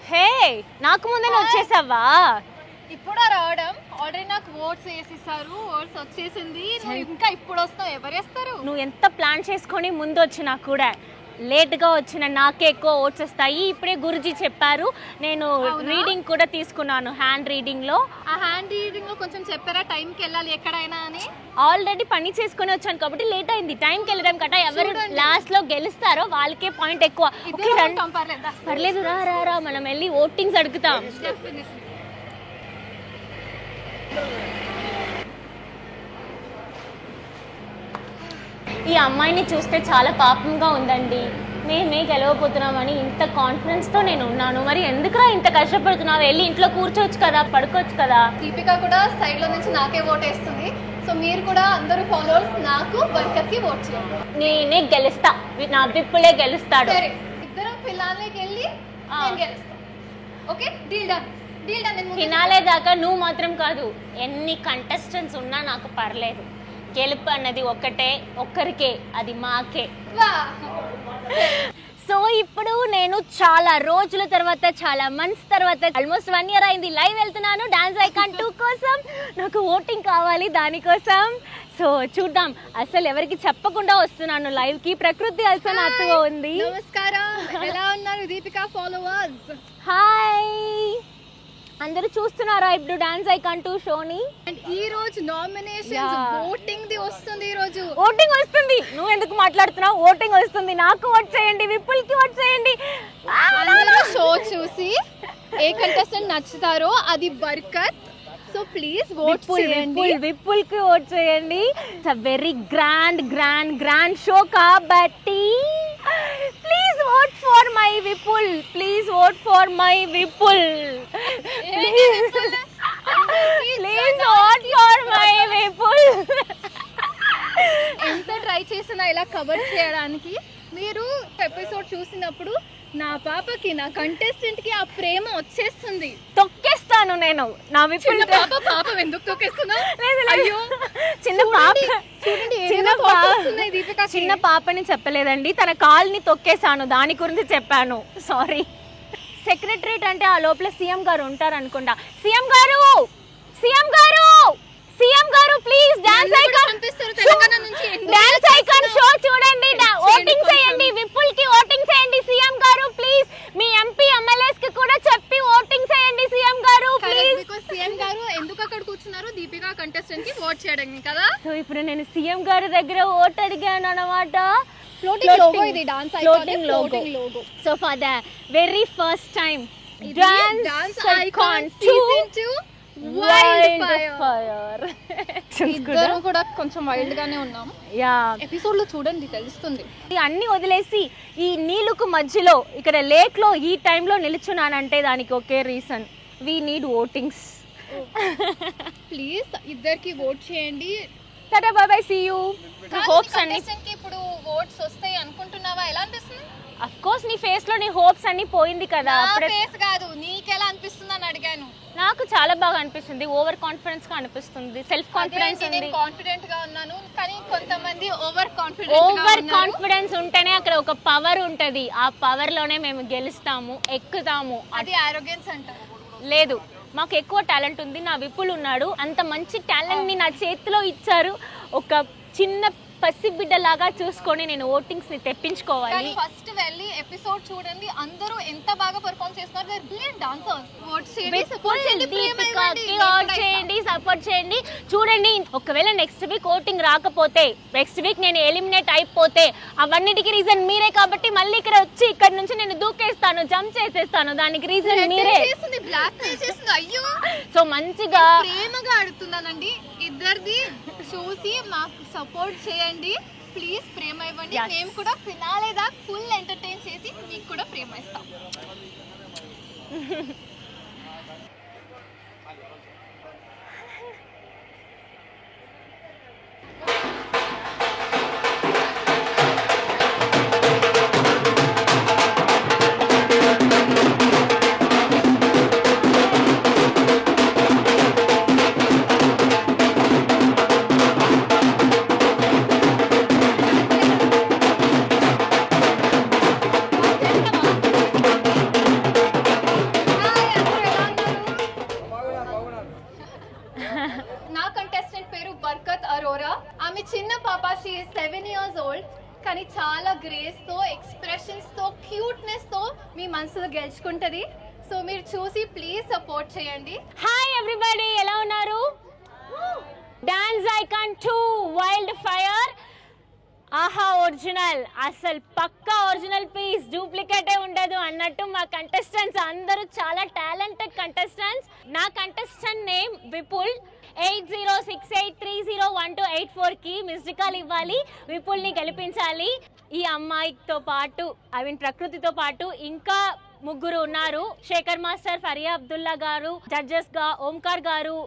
హే, నాకు ముందే వచ్చేసావా? ఇప్పుడు రావడం ఆల్రెడీ నాకు ఓట్స్ వేసిస్తారు, ఓట్స్ వచ్చేసింది. నువ్వు ఇంకా ఇప్పుడు వస్తావు, ఎవరేస్తారు? నువ్వు ఎంత ప్లాన్ చేసుకొని ముందు వచ్చినా కూడా లేట్గా వచ్చిన నాకే ఎక్కువ ఓట్స్ వస్తాయి. ఇప్పుడే గురుజీ చెప్పారు, నేను రీడింగ్ కూడా తీసుకున్నాను హ్యాండ్ రీడింగ్లో. ఆ హ్యాండ్ రీడింగ్లో కొంచెం చెప్పారా టైంకి వెళ్ళాలి ఎక్కడైనా అని? ఆల్రెడీ పని చేసుకొని వచ్చాను కాబట్టి లేట్ అయింది. టైంకి వెళ్ళడం కట్ట ఎవరు లాస్ట్లో గెలుస్తారో వాళ్ళకే పాయింట్ ఎక్కువ. పర్లేదు, రా రా రా, మనం వెళ్ళి ఓటింగ్స్ అడుగుతాం. ఈ అమ్మాయిని చూస్తే చాలా పాపంగా ఉందండి. మేమే గెలవబోతున్నామని ఇంత కాన్ఫిడెన్స్తో నేను ఉన్నాను. మరి ఎందుకురా ఇంత కష్టపడుతున్నావు? వెళ్ళి ఇంట్లో కూర్చోవచ్చు కదా, పడుకోవచ్చు కదా. దీపిక కూడా సైడ్లో నుంచి నాకే ఓట్ వేస్తుంది. సో మీరు కూడా అందరూ ఫాలోవర్స్ నాకు బర్కత్కి ఓట్ చేయండి. నేనే గెలుస్తా, నా విప్పులే గెలుస్తాడు. సరే, ఇద్దరం ఫినాలేకి వెళ్ళి గెలుస్తాం. Okay, deal done. ఫినాలే దాకా నువ్వు మాత్రం కాదు, ఎన్ని కంటెస్టెంట్స్ ఉన్నా నాకు పర్లేదు. గెలుపు అన్నది ఒక్కరికే, అది మాకే. సో ఇప్పుడు నేను చాలా రోజుల తర్వాత, చాలా మంత్స్ తర్వాత, ఆల్మోస్ట్ 1 year అయింది లైవ్ వెళ్తున్నాను డాన్స్ ఐకాన్ 2 కోసం. నాకు ఓటింగ్ కావాలి దానికోసం. సో చూద్దాం, అసలు ఎవరికి చెప్పకుండా వస్తున్నాను లైవ్ కి. ప్రకృతి అసలు నాతో ఉంది. నమస్కారం, ఎలా ఉన్నారు దీపిక ఫాలోవర్స్? హాయ్, అందరూ చూస్తున్నారా ఇప్పుడు డాన్స్ ఐకాన్ 2 షోని? అండ్ ఈ రోజు నామినేషన్స్ ఓటింగ్ ది వస్తుంది. ఈ రోజు ఓటింగ్ వస్తుంది. నువ్వు ఎందుకు మాట్లాడుతున్నావు? ఓటింగ్ వస్తుంది. నాకు ఓట్ చేయండి, విపుల్కి ఓట్ చేయండి. అందరూ షో చూసి ఏ కంటెస్టెంట్ నచ్చుతారో అది బర్కత్. సో ప్లీజ్ ఓట్ చేయండి, విపుల్కి ఓట్ చేయండి. It's a very grand show కాబట్టి please vote for my Vipul. Please vote for my Vipul. Please vote for my Vipul. ఎంత ట్రై చేసినా ఇలా కవర్ చేయడానికి, మీరు ఎపిసోడ్ చూసినప్పుడు నా పాపకి, నా కంటెస్టెంట్ కి ఆ ప్రేమ వచ్చేస్తుంది. తొక్కేస్తాను నేను నా విపుల్. పాప ఎందుకు తొక్కేస్తున్నా? అయ్యో, చిన్న పాపని చెప్పలేదండి, తన కాల్ని తొక్కేసాను, దాని గురించి చెప్పాను. సారీ. సెక్రటరేట్ అంటే ఆ లోపల సీఎం గారు ఉంటారు అనుకుంటా. సీఎం గారు ప్లీజ్ డాన్స్ ఐకాన్ షో చూడండి, ఓటింగ్ చేయండి, విపుల్ కి ఓటింగ్ చేయండి. సీఎం గారు ప్లీజ్, మీ ఎంపీ ఎమ్మెల్యేస్ కి కూడా చెప్పి ఓటింగ్ చేయండి. సీఎం గారు ప్లీజ్. సీఎం గారు ఎందుకు అక్కడ కూర్చున్నారు? దీపిక కంటెస్టెంట్ కి ఓట్ చేయడానికి కదా. సో ఇప్పుడు నేను సీఎం గారి దగ్గర ఓట్ అడిగాను అన్నమాట. Floating logo. So for the very first time dance icon season 2 wild fire. ఇద్దరు కూడా కొంచెం వైల్డ్ గానే ఉన్నాం. ఎపిసోడ్ లో చూడండి తెలుస్తుంది. అన్ని వదిలేసి ఈ నీళ్ళకు మధ్యలో ఇక్కడ లేక్ లో ఈ టైంలో నిల్చున్నానంటే దానికి ఒకే reason, we need votings. Please ఇద్దరికి ఓట్ చేయండి. Tata bye bye, see you. Hopes అన్ని ఇప్పుడు ఓట్స్ వస్తాయి అనుకుంటున్నావా? ఎలా అనిపిస్తుంది? అఫ్ కోర్స్ నీ ఫేస్ లో నీ హోప్స్ అన్ని పోయింది కదా. ఫేస్ కాదు, నీకెలా అనిపిస్తుంది అని అడిగాను. నాకు చాలా బాగా అనిపిస్తుంది, ఓవర్ కాన్ఫిడెన్స్ గా అనిపిస్తుంది, సెల్ఫ్ కాన్ఫిడెన్స్ ఉంది. నేను కాన్ఫిడెంట్ గా ఉన్నాను, కానీ కొంతమంది ఓవర్ కాన్ఫిడెన్స్ ఉంటేనే అక్కడ ఒక పవర్ ఉంటది. ఆ పవర్ లోనే మేము గెలుస్తాము, ఎక్కుతాము. అది ఆరోగెన్స్ అంటారు. లేదు, మాకు ఎక్కువ టాలెంట్ ఉంది. నా విపుల్ ఉన్నాడు, అంత మంచి టాలెంట్ ని నా చేతిలో ఇచ్చారు. ఒక చిన్న పసిబిడ్డ లాగా చూసుకొని నేను ఓటింగ్స్ ని తెప్పించుకోవాలి. ఫస్ట్ వెళ్ళి ఎపిసోడ్ చూడండి, అందరూ ఎంత బాగా పర్ఫార్మ్ చేస్తున్నారు. They brilliant dancers. ఓట్ చేయండి, సపోర్ట్ చేయండి. చూడండి, ఒకవేళ నెక్స్ట్ వీక్ ఓటింగ్ రాకపోతే, నెక్స్ట్ వీక్ నేను ఎలిమినేట్ అయిపోతే, అవన్నిటికి రీజన్ మీరే. కాబట్టి మళ్ళీ ఇక్కడ వచ్చి ఇక్కడ నుంచి నేను దూకేస్తాను, జంప్ చేసేస్తాను. దానికి రీజన్ మీరే. అయ్యో, సో మంచిగా ప్రేమగా అడుగుతున్నానండి, ఇద్దరిది చూసి మాకు సపోర్ట్ చేయండి. ప్లీజ్ ప్రేమ ఇవ్వండి. మేము కూడా ఫినాలే దాకా ఫుల్ ఎంటర్టైన్ చేసి మీకు కూడా ప్రేమ ఇస్తాం. క్యూట్నెస్ తో మీ మనసులో గెలుచుకుంటది. సో మీరు చూసి ప్లీజ్ సపోర్ట్ చేయండి. హాయ్ ఎవ్రీబడి, ఎలా ఉన్నారు? డాన్స్ ఐకాన్ 2 వైల్డ్ ఫైర్ ఆహా ఒరిజినల్, అసలు పక్కా ఒరిజినల్ పీస్, డూప్లికేటే ఉండదు అన్నట్టు మా కంటెస్టెంట్స్ అందరూ చాలా టాలెంటెడ్ కంటెస్టెంట్స్. నా కంటెస్టెంట్ నేమ్ విపుల్. 8068301284 కి మిస్డ్ కాల్ ఇవ్వాలి, విపుల్ని గెలిపించాలి. ఈ అమ్మాయితో పాటు ప్రకృతితో పాటు ఇంకా ముగ్గురు ఉన్నారు. శేఖర్ మాస్టర్, ఫరియా అబ్దుల్లా గారు జడ్జెస్ గా, ఓంకార్ గారు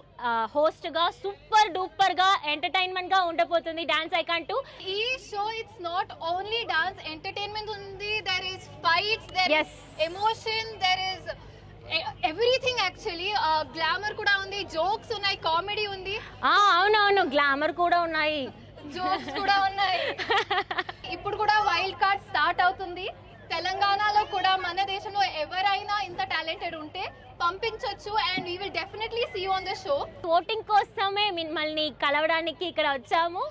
హోస్ట్ గా. సూపర్ డూపర్ గా ఎంటర్టైన్మెంట్ గా ఉండబోతుంది డాన్స్ ఐకాన్ 2. ఈ show it's not only dance, entertainment ఉంది, there is fights, there is emotion, there is everything. Actually glamour కూడా ఉంది, జోక్స్ ఉన్నాయి, కామెడీ ఉంది. అవునవును, గ్లామర్ కూడా ఉన్నాయి, జోక్స్ కూడా ఉన్నాయి. ఇప్పుడు కూడా వైల్డ్ కార్డ్ స్టార్ట్ అవుతుంది. తెలంగాణలో కూడా మన దేశంలో ఎవరైనా ఇంత టాలెంటెడ్ ఉంటే పంపించొచ్చు, and we will definitely see you on the show. Voting కోసమే మిమ్మల్ని కలవడానికి ఇక్కడ వచ్చాము.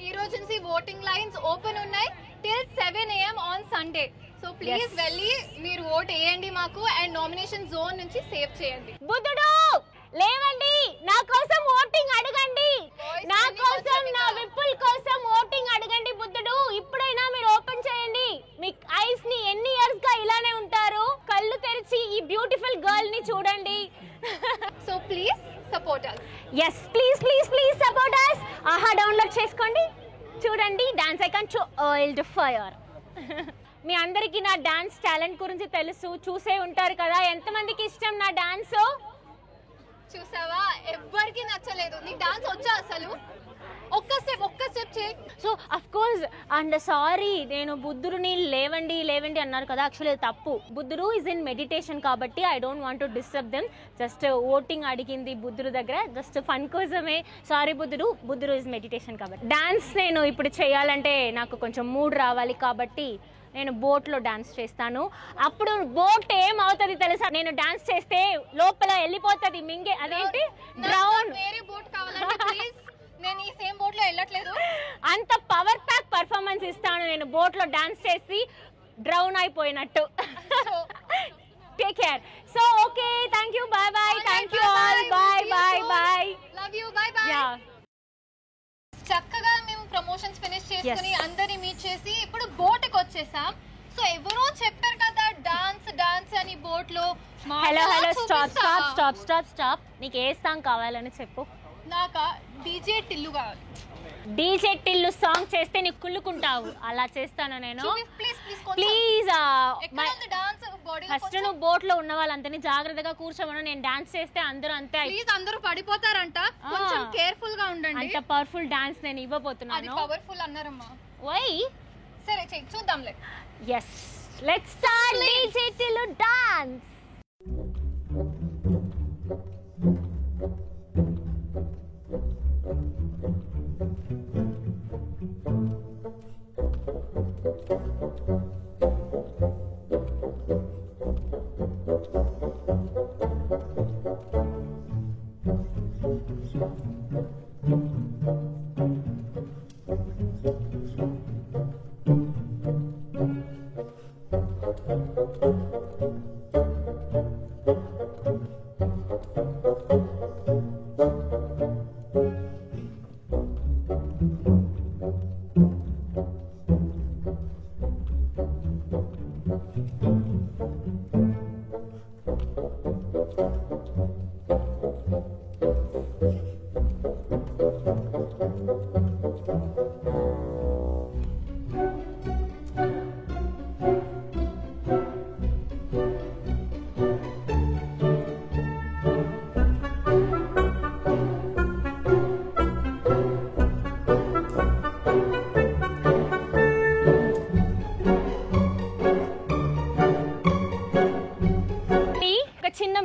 ఈ రోజు నుంచి ఓటింగ్ లైన్స్ ఓపెన్ ఉన్నాయి till 7 AM on Sunday. So please వెళ్ళి మీరు ఓట్ వేయండి మాకు, అండ్ నామినేషన్ జోన్ నుంచి సేవ్ చేయండి. బుద్ధుడు లేవండి, నా కోసం ఓటింగ్ అడగండి, నా కోసం, నా విపుల్ కోసం ఓటింగ్ అడగండి. బుద్ధుడు ఇప్పుడైనా మీరు ఓపెన్ చేయండి. మీ ఐస్ ని ఎన్ని ఇయర్స్ గా ఇలానే ఉంటారు, కళ్ళు తెరిచి ఈ బ్యూటిఫుల్ గర్ల్ ని చూడండి. So please support us. yes please please please support us. ఆహా డౌన్లోడ్ చేసుకోండి, చూడండి డాన్స్ ఐకాన్ 2 వైల్డ్ ఫైర్. మీ అందరికీ నా డాన్స్ టాలెంట్ గురించి తెలుసు, చూసే ఉంటారు కదా. ఎంతమందికి ఇష్టం నా డాన్స్? చూసావా, ఎవ్వరికి నచ్చలేదు. నీకు డాన్స్ వచ్చా అసలు? ఒక్క స్టెప్ చేయి. So of course and sorry, నేను బుద్ధుడిని లేవండి లేవండి అన్నారు కదా, యాక్చువల్లీ తప్పు. బుద్ధుడు ఇస్ ఇన్ మెడిటేషన్ కాబట్టి I don't want to disturb them. Just voting అడిగింది బుద్ధుడు దగ్గర, జస్ట్ ఫన్ కోసమే. సారీ బుద్ధుడు ఇస్ మెడిటేషన్ కాబట్టి. డాన్స్ నేను ఇప్పుడు చేయాలంటే నాకు కొంచెం మూడ్ రావాలి కాబట్టి నేను బోట్లో డాన్స్ చేస్తాను. అప్పుడు బోట్ ఏమవుతుంది తెలుసా, నేను డాన్స్ చేస్తే లోపల వెళ్ళిపోతుంది మింగే, అదేంటి డ్రౌన్. వేరే బోట్ కావాలంటే ప్లీజ్, నేను ఈ సేమ్ బోట్ లో వెళ్ళట్లేదు. అంత పవర్ ప్యాక్ పర్ఫార్మెన్స్ ఇస్తాను నేను బోట్ లో డాన్స్ చేసి డ్రౌన్ అయిపోయినట్టు. Take care. So okay, thank you, bye bye, thank you all, bye bye bye, love you, bye bye. చక్కగా మేము ప్రమోషన్స్ ఫినిష్ చేసుకుని అందరిని మీట్ చేసి ఇప్పుడు బోట్ కి వచ్చేసాం. సో ఎవరో చెప్పారు కదా డాన్స్ అని బోట్ లో. Hello stop. నీకు ఏ సాంగ్ కావాలని చెప్పు. నాకా డీజే టిల్లు కావాలి. డీజే టిల్లు సాంగ్ చేస్తే నీకు కుళ్ళుకుంటావు, అలా చేస్తాను నేను. ప్లీజ్ ఫస్ట్ నువ్వు బోట్ లో ఉన్న వాళ్ళందరినీ జాగ్రత్తగా కూర్చోమను. నేను డాన్స్ చేస్తే అందరూ అంతే, ప్లీజ్ అందరూ పడిపోతారంట, కొంచెం కేర్ఫుల్ గా ఉండండి. అంత పవర్ఫుల్ డాన్స్ నేను ఇవ్వబోతున్నాను. పవర్ఫుల్ అన్నారమ్మా. వై? సరే చెయ్యి, చూద్దాంలే. yes let's start DJ Tillu dance.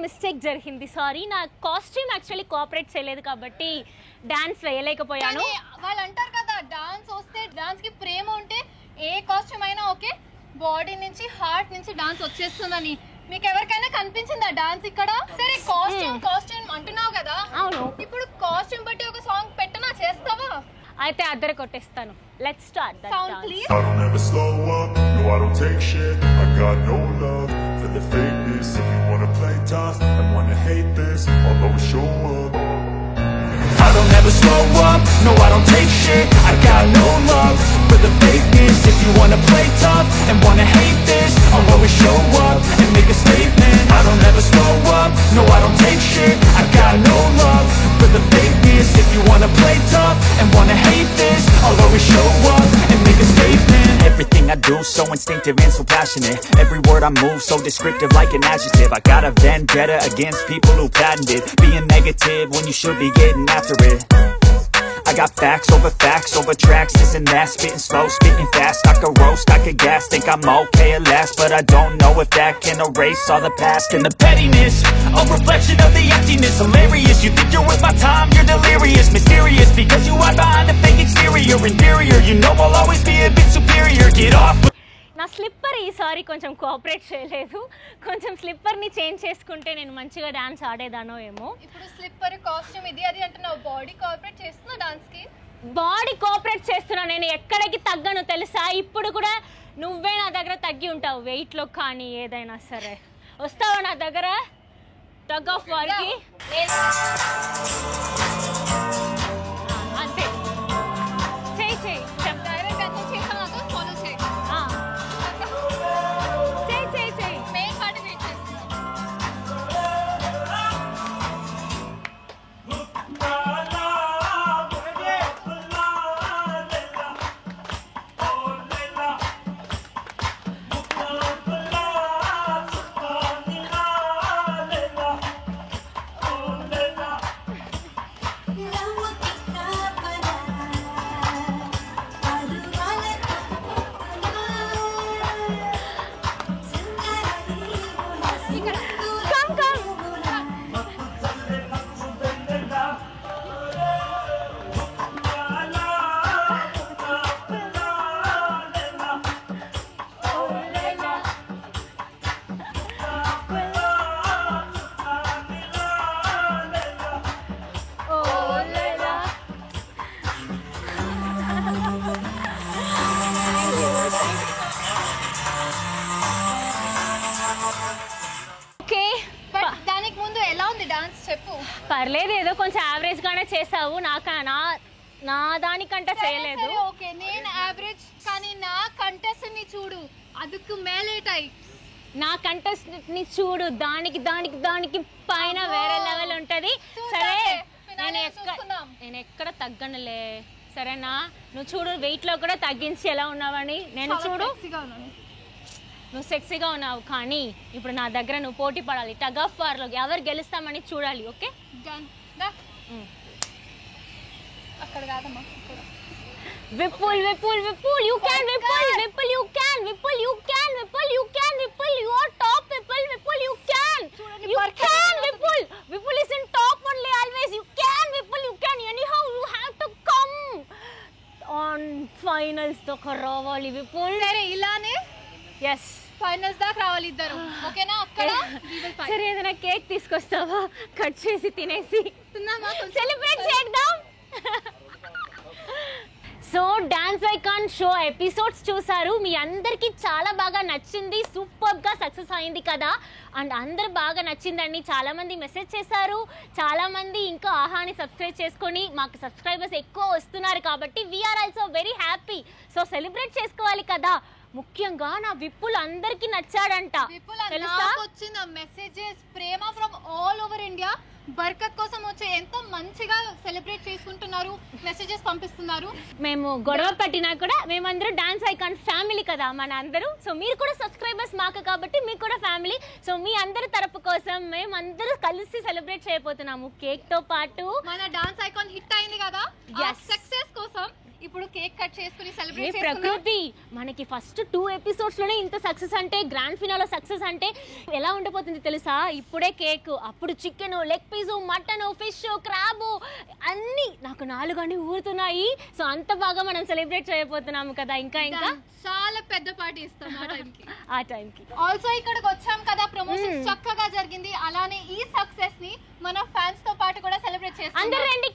Mistake జరిగింది, సారీ. నా కాస్ట్యూమ్ యాక్చువల్లీ కోఆపరేట్ చేయలేదు కాబట్టి డాన్స్ వేయలేకపోయాను. వాళ్ళు అంటారు కదా, డాన్స్ వస్తే డాన్స్ కి ప్రేమ ఉంటే ఏ కాస్ట్యూమ్ అయినా ఓకే, బాడీ నుంచి హార్ట్ నుంచి డాన్స్ వచ్చేస్తుందని. మీకు ఎవరికైనా కనిపించిందా డాన్స్ ఇక్కడ? సరే కాస్ట్యూమ్ అంటున్నావు కదా, అవును. ఇప్పుడు కాస్ట్యూమ్ బట్టి ఒక సాంగ్ పెట్టనా, చేస్తావా? అయితే అద్దరు కొట్టేస్తాను. Let's start that sound please. I don't ever slow up, no I don't take shit. I got no love for the fakeness. If you wanna play tough and wanna hate this, I'll always show up. I don't ever slow up, no I don't take shit. I got no love for the fakeness. If you wanna play tough and wanna hate this, I'll always show up and make a statement. I don't ever slow up, no I don't take shit. I got no love for the fakeness. If you wanna play tough and wanna hate this, I'll always show up and make a statement. Everything I do so instinctive and so passionate. Every word I move so descriptive like an adjective. I got a vendetta against people who patented being negative when you should be getting after it. I got facts over tracks, this and that. Spitting slow, spitting fast. I could roast, I could gas. Think I'm okay at last, but I don't know if that can erase all the past and the pettiness. A reflection of the emptiness. Hilarious, you think you're worth my time, you're delirious. Mysterious, because you hide behind a fake exterior. Inferior, you know I'll always be a bit superior. Get off. నా slipper ఈసారి కొంచెం cooperate చేయలేదు. కొంచెం స్లిప్పర్ని change చేసుకుంటే నేను మంచిగా dance ఆడేదానో ఏమో. ఇప్పుడు స్లిప్పర్ కాస్ట్యూమ్ ఇది అది అంటున్నావు, బాడీ కోఆపరేట్ చేస్తున్నా డాన్స్ కి? బాడీ కోఆపరేట్ చేస్తున్నా, నేను ఎక్కడికి తగ్గను తెలుసా. ఇప్పుడు కూడా నువ్వే నా దగ్గర తగ్గి ఉంటావు వెయిట్లో కానీ ఏదైనా సరే. వస్తావా నా దగ్గర టగ్ ఆఫ్ వార్కి? అంతే చేయి డైరెక్ట్ అక్కడ చేసాక ఫాలో చేయి. మెయిన్ పార్ట్ వెయిట్ చేస్తున్నా. పర్లేదు, ఏదో కొంచెం యావరేజ్ గానే చేసావు. నా దానికంటే చేయలేదు. ఓకే, నేను యావరేజ్, కానీ నా కంటెస్ట్ ని చూడు, అదుకు మేలే టైప్. నా కంటెస్ట్ ని చూడు, దానికి పైన వేరే లెవెల్ ఉంటది. సరే, నేను ఎక్కడ తగ్గనులే, సరేనా? నువ్వు చూడు, వెయిట్ లో కూడా తగ్గించి ఎలా ఉన్నావని. నేను చూడు, నువ్వు సెక్సీగా ఉన్నావు, కానీ ఇప్పుడు నా దగ్గర నువ్వు పోటీ పడాలి. టగ్ ఆఫ్ వార్ లో ఎవరు గెలుస్తామని చూడాలి. ఓకే, అక్కడ కాదమ్మా. Vipul you can, Vipul you can, you are top. Vipul you can, Vipul is in top only always. You can, you can. Anyhow you have to come on finals దాకా రావాలి విపుల్. సరే, ఇలానే ఎస్, ఫైనల్స్ దాకా రావాలి ఇద్దరు, ఓకేనా? అక్కడ సరే, ఏదైనా కేక్ తీసుకొస్తావా? కట్ చేసి తినేసి సెలబ్రేట్ చేద్దాం. So dance icon show episodes చూసారు, మీ అందరికీ చాలా బాగా నచ్చింది, సూపర్గా సక్సెస్ అయింది కదా. అండ్ అందరు బాగా నచ్చిందండి, చాలామంది మెసేజ్ చేశారు, చాలామంది ఇంకా ఆహాని సబ్స్క్రైబ్ చేసుకొని మాకు సబ్స్క్రైబర్స్ ఎక్కువ వస్తున్నారు కాబట్టి we are also very happy. So celebrate చేసుకోవాలి కదా. ముఖ్యంగా నా విపుల్ అందరికి నచ్చాడంట. వచ్చిన మెసేజెస్ ప్రేమ ఫ్రమ్ ఆల్ ఓవర్ ఇండియా. బర్కత్ కోసం వచ్చే ఎంతో మంచిగా సెలబ్రేట్ చేసుకుంటున్నారు, మెసేజెస్ పంపిస్తున్నారు. మేము గొడవ పట్టినా కూడా మేమందరూ డాన్స్ ఐకాన్ ఫ్యామిలీ కదా మన అందరూ. సో మీరు కూడా సబ్స్క్రైబర్స్ మాకు కాబట్టి మీకు కూడా ఫ్యామిలీ. సో మీ అందరి తరపు కోసం మేమందరూ కలిసి సెలబ్రేట్ చేయబోతున్నాము కేక్ తో పాటు. మన డాన్స్ ఐకాన్ హిట్ అయింది కదా, సక్సెస్ కోసం ఇప్పుడు కేక్ కట్ చేసుకుని సెలబ్రేట్ చేసుకుందాం. ప్రకృతి మనకి ఫస్ట్ 2 ఎపిసోడ్స్ లోనే ఇంత సక్సెస్ అంటే, గ్రాండ్ ఫినాలో సక్సెస్ అంటే ఎలా ఉండబోతుంది తెలుసా? ఇప్పుడే కేక్, అప్పుడు chicken, leg piece, mutton, fish, crab అన్ని నాకు 4 అన్ని ఊరుతున్నాయి. సో అంత బాగా మనం సెలబ్రేట్ చేయబోతున్నాము కదా. ఇంకా చాలా పెద్ద పార్టీ ఇస్తాం ఆ టైంకి. ఆల్సో ఇక్కడికి వచ్చాం కదా, ప్రమోషన్ చక్కగా జరిగింది. అలానే ఈ సక్సెస్ ని మన ఫ్యాన్స్ తో పాటు కూడా సెలబ్రేట్ చేస్తాం. అందరూ రండి,